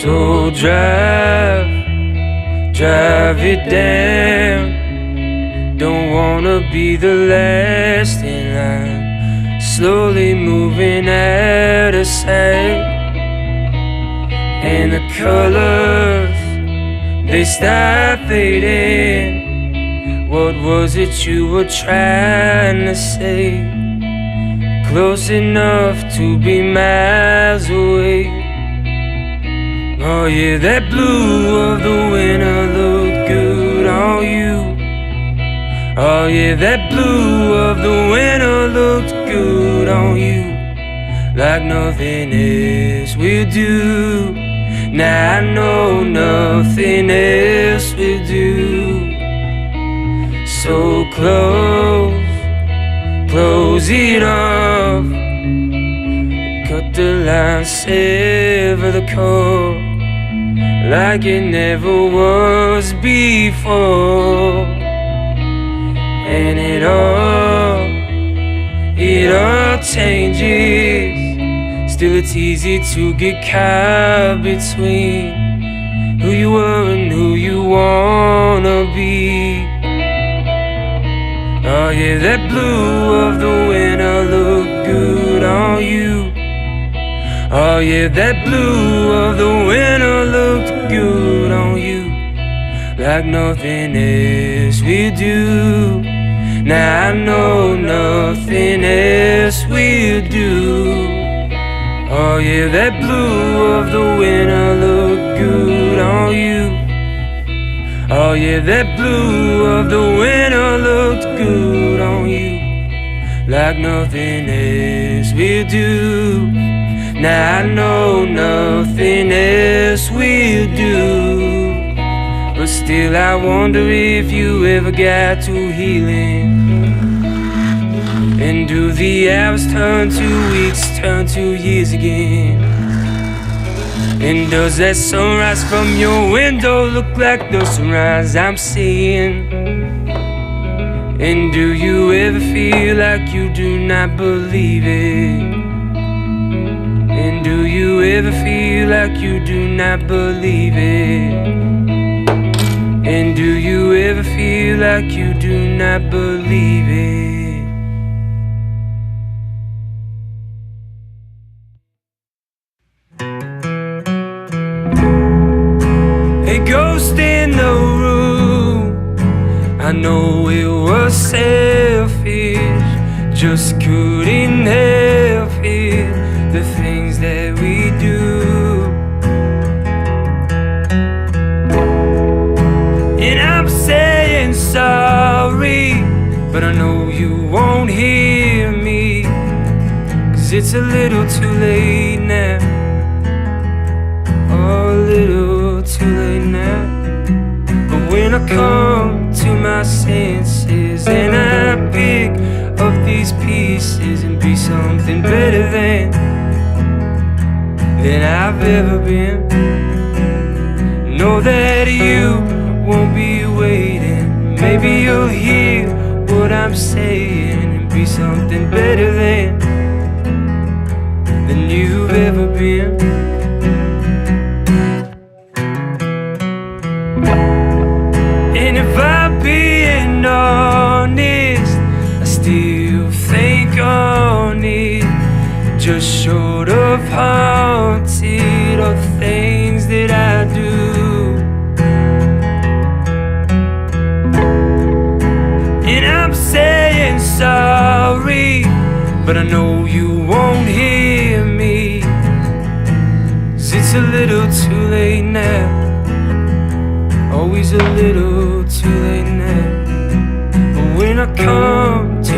So drive it down. Don't wanna be the last in line. Slowly moving out of sight, and the colors, they start fading. What was it you were trying to say? Close enough to be miles away. Oh yeah, that blue of the winter looked good on you. Oh yeah, that blue of the winter looked good on you, like nothing else will do. Now I know nothing else will do. So close it off. Cut the line, sever the cord, like it never was before. And it all changes. Still it's easy to get caught between who you were and who you wanna be. Oh yeah, that blue of the winter looked good on you. Oh yeah, that blue of the winter looked good on you, like nothing else will do. Now I know nothing else will do. Oh yeah, that blue of the winter looked good on you. Oh yeah, that blue of the winter looked good on you, like nothing else will do. Now I know nothing else will do. But still I wonder if you ever got to healing. And do the hours turn to weeks, turn to years again? And does that sunrise from your window look like the sunrise I'm seeing? And do you ever feel like you do not believe it? And do you ever feel like you do not believe it? And do you ever feel like you do not believe it? A ghost in the room, I know it was selfish, just couldn't help it. The things that we do, and I'm saying sorry, but I know you won't hear me, 'cause it's a little too late now. Oh, a little too late now. But when I come to my senses and I pick up these pieces and be something better than I've ever been, know that you won't be waiting. Maybe you'll hear what I'm saying and be something better than you've ever been. And if I'm being honest, I still think on it, just short of haunted of things that I do. And I'm saying sorry, but I know you won't hear me, 'cause it's a little too late now. Always a little too late now. But when I come to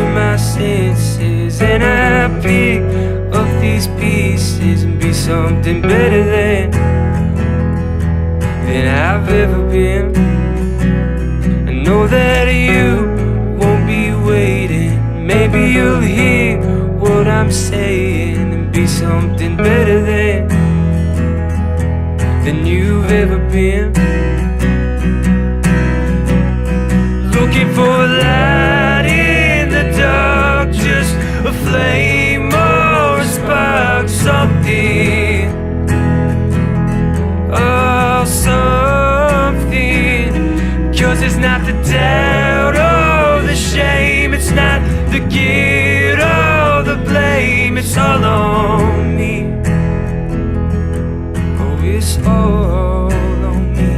something better than I've ever been. I know that you won't be waiting. Maybe you'll hear what I'm saying and be something better than you've ever been. Looking for a light in the dark, just a flame or a spark, something, oh something. 'Cause it's not the doubt or the shame, it's not the guilt or the blame, it's all on me. Oh, it's all on me.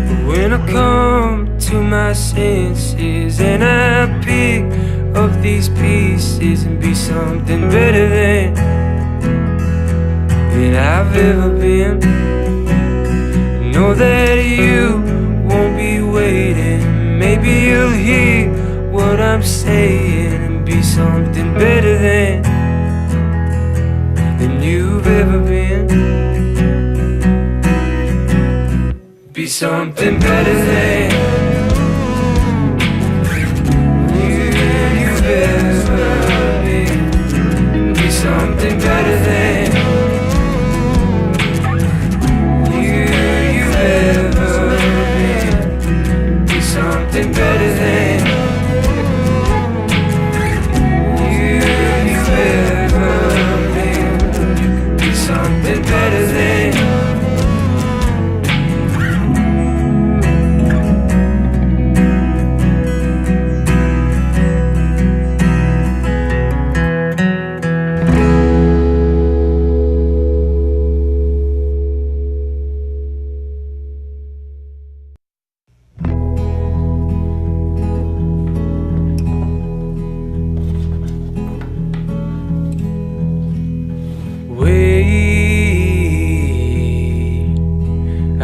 But when I come to my senses and I pick up these pieces and be something better than I've ever been, know that you won't be waiting. Maybe you'll hear what I'm saying and be something better than you've ever been. Be something better than you've ever been. Be something better than you've ever been. Be something better than you've ever been. Be something better than.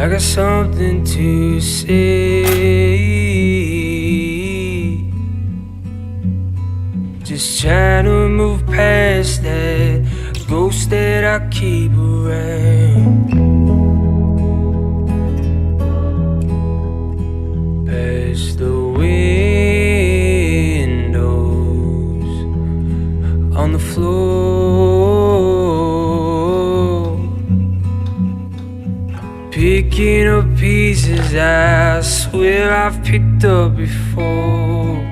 I got something to say. Just trying to move past that ghost that I keep around. Past the windows on the floor, picking up pieces I swear I've picked up before.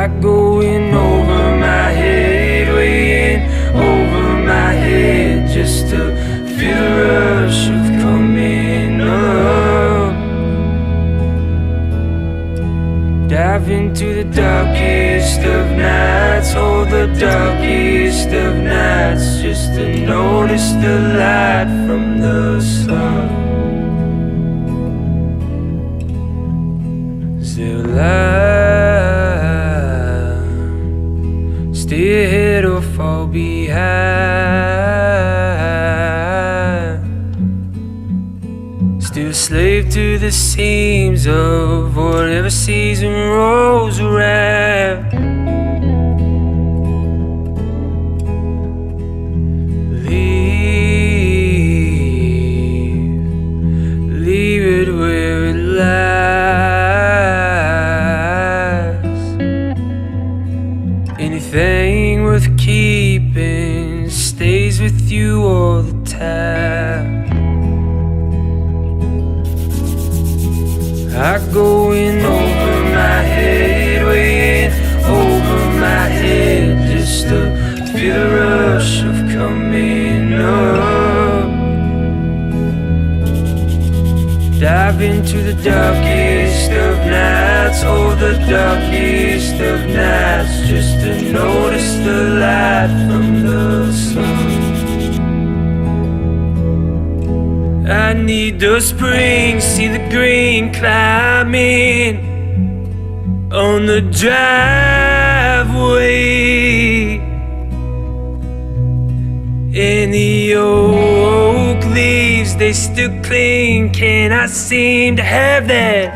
I go in over my head, way in over my head, just to feel the rush of coming up. Dive into the darkest of nights, oh the darkest of nights, just to notice the light from the sun. Is there a light? Stay ahead or fall behind. Still slave to the seams of whatever season rolls around. Leave it where it lies. Anything worth keeping stays with you all the time. I go in over my head, way in over my head, just to feel the rush of coming up. Dive into the darkest of nights, oh the darkest of nights, just to notice the light from the sun. I need the spring, see the green climbing on the driveway, and the oak leaves, they still cling. Can I seem to have that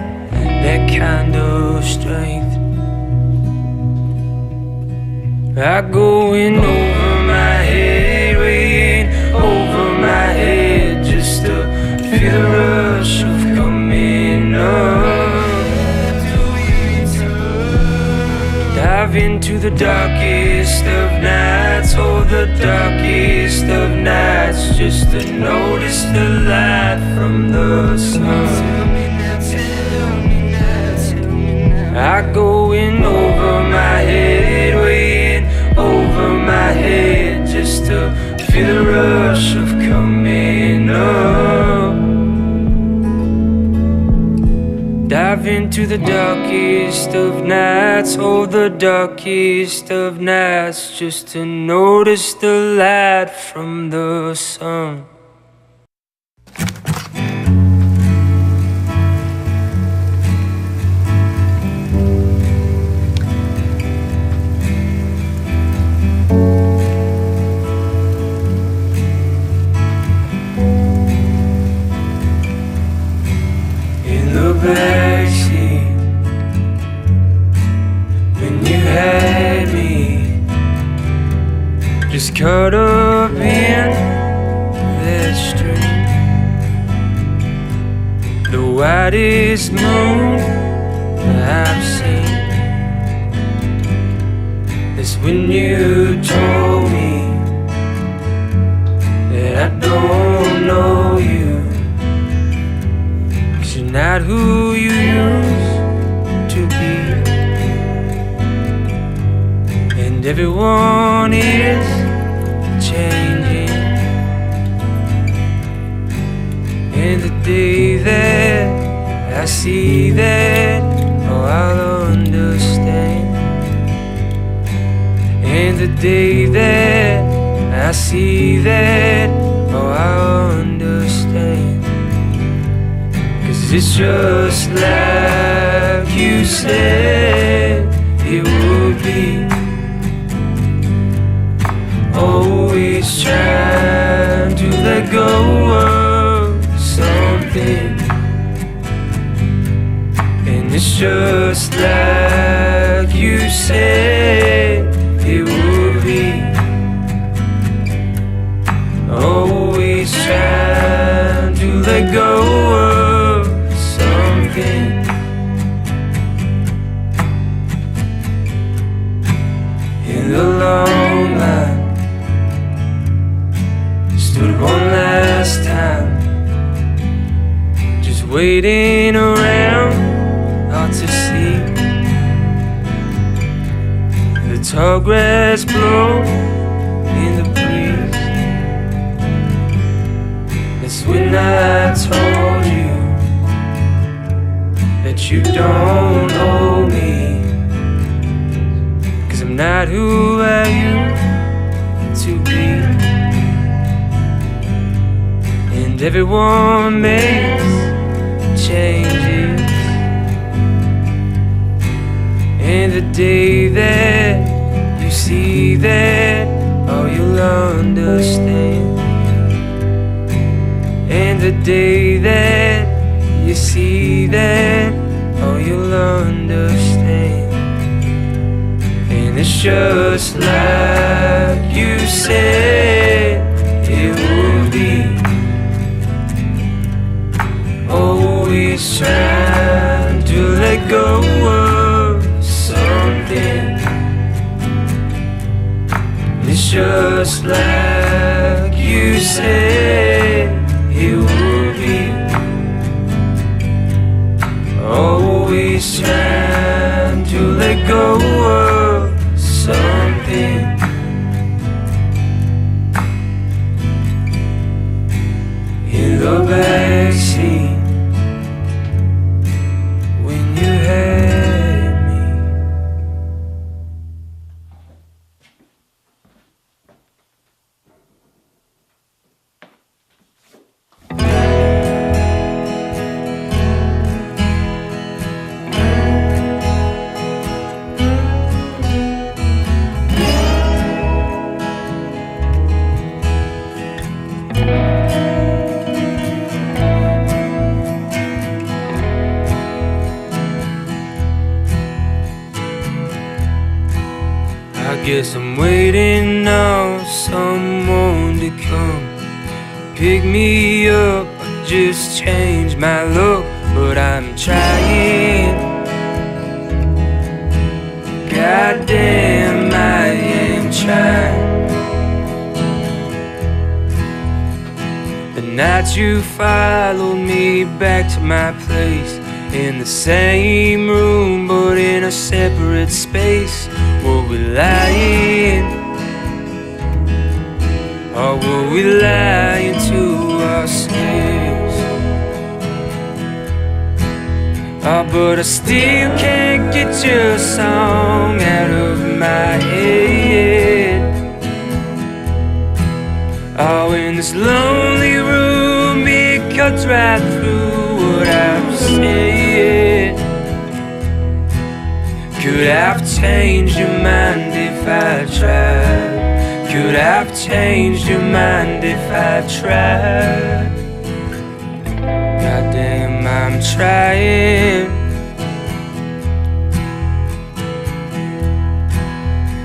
kind of strength? I go in over my head, way in over my head, just to feel the rush of coming up. Dive into the darkest of nights, oh the darkest of nights, just to notice the light from the sun. I go in over my head, way in over my head, just to feel the rush of coming up. Dive into the darkest of nights, oh the darkest of nights, just to notice the light from the sun. Backseat, when you had me, just caught up in that stream, the whitest moon I've seen. That's when you told me that I don't know you, not who you used to be. And everyone is changing. And the day that I see that, oh I'll understand. And the day that I see that, oh I'll understand. It's just like you said it would be. Always trying to let go of something. And it's just like you said it would be. Always trying to let go of in the long line, stood one last time, just waiting around out to see the tall grass blow in the breeze. That's when I told you that you don't owe me, 'cause I'm not who I used to be. And everyone makes changes. And the day that you see that, oh you'll understand. And the day that you see that, oh you'll understand. And it's just like you said it would be. Always trying to let go of something. It's just like you said it would be. Always trying to let go of something. In the backseat, when you had me. guess I'm waiting on someone to come pick me up. I just changed my look, but I'm trying. Goddamn, I am trying. The night you followed me back to my place, in the same room but in a separate space. Were we lying? Or were we lying to ourselves? Oh, but I still can't get your song out of my head. Oh, in this lonely room, it cuts right through what I've said. Could I've changed your mind if I tried? Could I've changed your mind if I tried? Goddamn, I'm trying.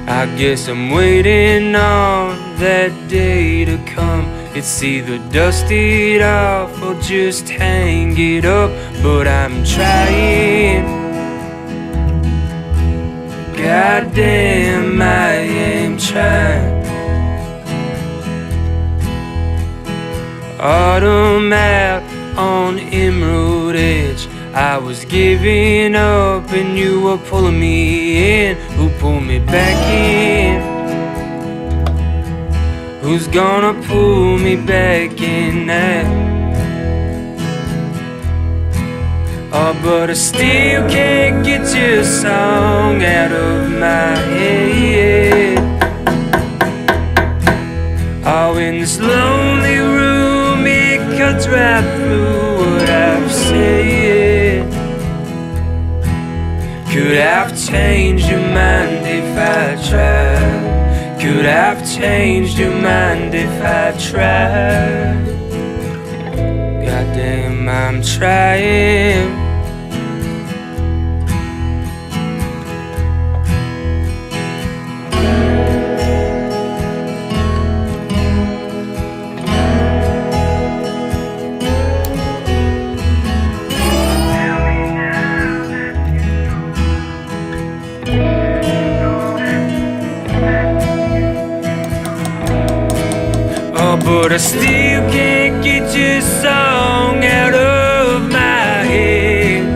I guess I'm waiting on that day to come. It's either dust it off or just hang it up, but I'm trying. Goddamn, I am trying. Autumn out on Emerald Edge, I was giving up and you were pulling me in. Who pulled me back in? Who's gonna pull me back in now? Oh, but I still can't get your song out of my head. Oh, in this lonely room, it cuts right through what I've said. Could I've changed your mind if I tried? Could I've changed your mind if I tried? Goddamn, I'm trying. But I still can't get your song out of my head.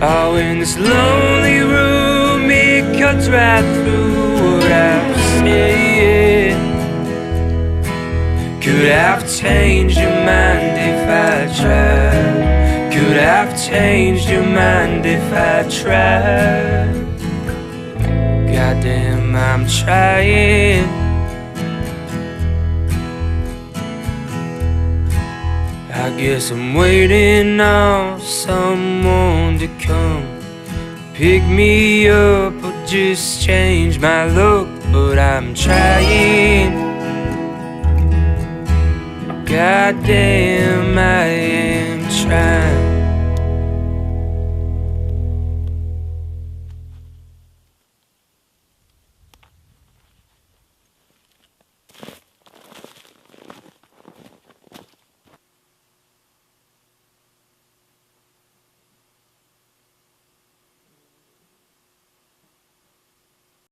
Oh, in this lonely room, it cuts right through what I've said. Could I've changed your mind if I tried? Could I've changed your mind if I tried? Goddamn, I'm trying. I guess I'm waiting on someone to come pick me up or just change my look, but I'm trying. Goddamn, I am trying.